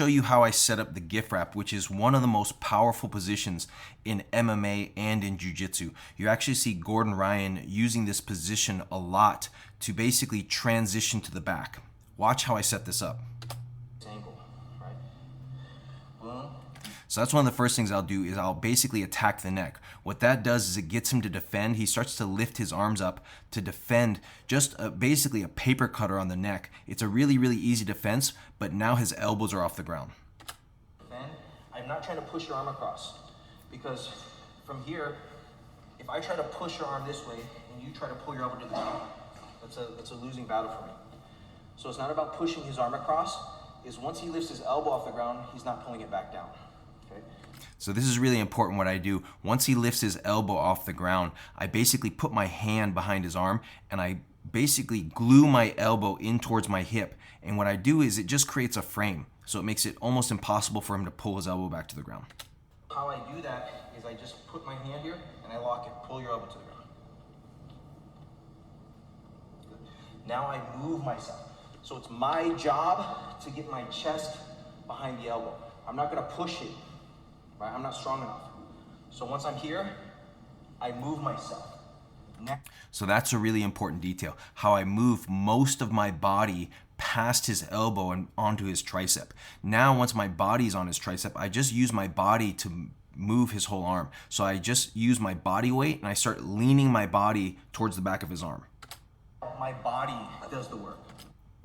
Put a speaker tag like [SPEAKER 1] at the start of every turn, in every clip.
[SPEAKER 1] Show you how I set up the gift wrap, which is one of the most powerful positions in MMA and in Jiu-Jitsu. You actually see Gordon Ryan using this position a lot to basically transition to the back. Watch how I set this up.
[SPEAKER 2] Angle, right? Boom.
[SPEAKER 1] So that's one of the first things I'll do is I'll basically attack the neck. What that does is it gets him to defend. He starts to lift his arms up to defend just basically a paper cutter on the neck. It's a really, really easy defense, but now his elbows are off the ground.
[SPEAKER 2] Defend. I'm not trying to push your arm across, because from here, if I try to push your arm this way and you try to pull your elbow to the ground, that's a losing battle for me. So it's not about pushing his arm across, is once he lifts his elbow off the ground, he's not pulling it back down. Okay.
[SPEAKER 1] So this is really important what I do. Once he lifts his elbow off the ground, I basically put my hand behind his arm and I basically glue my elbow in towards my hip. And what I do is it just creates a frame. So it makes it almost impossible for him to pull his elbow back to the ground.
[SPEAKER 2] How I do that is I just put my hand here and I lock it, pull your elbow to the ground. Good. Now I move myself. So it's my job to get my chest behind the elbow. I'm not gonna push it. Right? I'm not strong enough. So once I'm here, I move myself.
[SPEAKER 1] So that's a really important detail, how I move most of my body past his elbow and onto his tricep. Now, once my body's on his tricep, I just use my body to move his whole arm. So I just use my body weight and I start leaning my body towards the back of his arm.
[SPEAKER 2] My body does the work.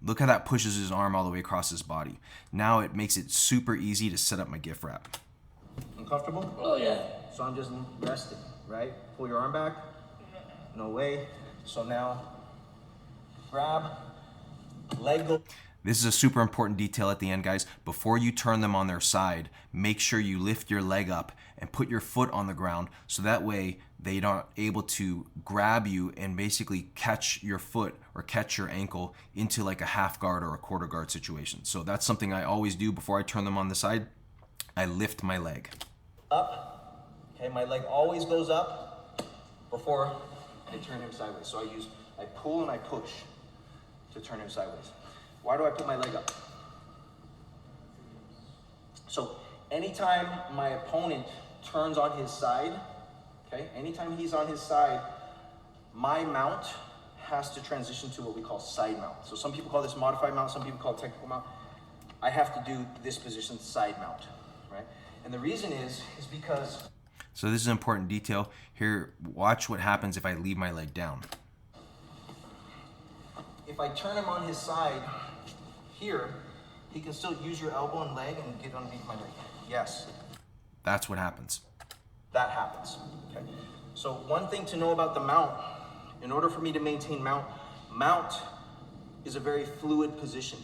[SPEAKER 1] Look how that pushes his arm all the way across his body. Now it makes it super easy to set up my gift wrap.
[SPEAKER 2] Uncomfortable?
[SPEAKER 3] Oh yeah.
[SPEAKER 2] So I'm just resting, right? Pull your arm back. No way. So now, grab, leg go.
[SPEAKER 1] This is a super important detail at the end, guys. Before you turn them on their side, make sure you lift your leg up and put your foot on the ground so that way they're not able to grab you and basically catch your foot or catch your ankle into like a half guard or a quarter guard situation. So that's something I always do before I turn them on the side. I lift my leg.
[SPEAKER 2] Up. Okay, my leg always goes up before I turn him sideways. So I pull and I push to turn him sideways. Why do I put my leg up? So anytime my opponent turns on his side, okay, anytime he's on his side, my mount has to transition to what we call side mount. So some people call this modified mount, some people call it technical mount. I have to do this position side mount, right? And the reason is because...
[SPEAKER 1] So this is an important detail. Here, watch what happens if I leave my leg down.
[SPEAKER 2] If I turn him on his side here, he can still use your elbow and leg and get underneath my leg. Yes.
[SPEAKER 1] That's what happens.
[SPEAKER 2] That happens. Okay. So one thing to know about the mount, in order for me to maintain mount is a very fluid position.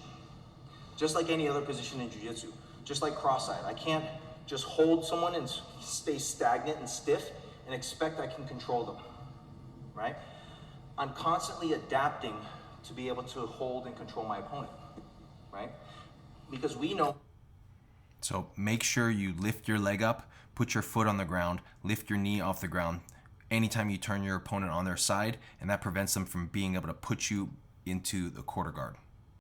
[SPEAKER 2] Just like any other position in Jiu-Jitsu. Just like cross-side. I can't just hold someone and stay stagnant and stiff and expect I can control them, right? I'm constantly adapting to be able to hold and control my opponent, right? Because we know.
[SPEAKER 1] So make sure you lift your leg up, put your foot on the ground, lift your knee off the ground anytime you turn your opponent on their side, and that prevents them from being able to put you into the quarter guard.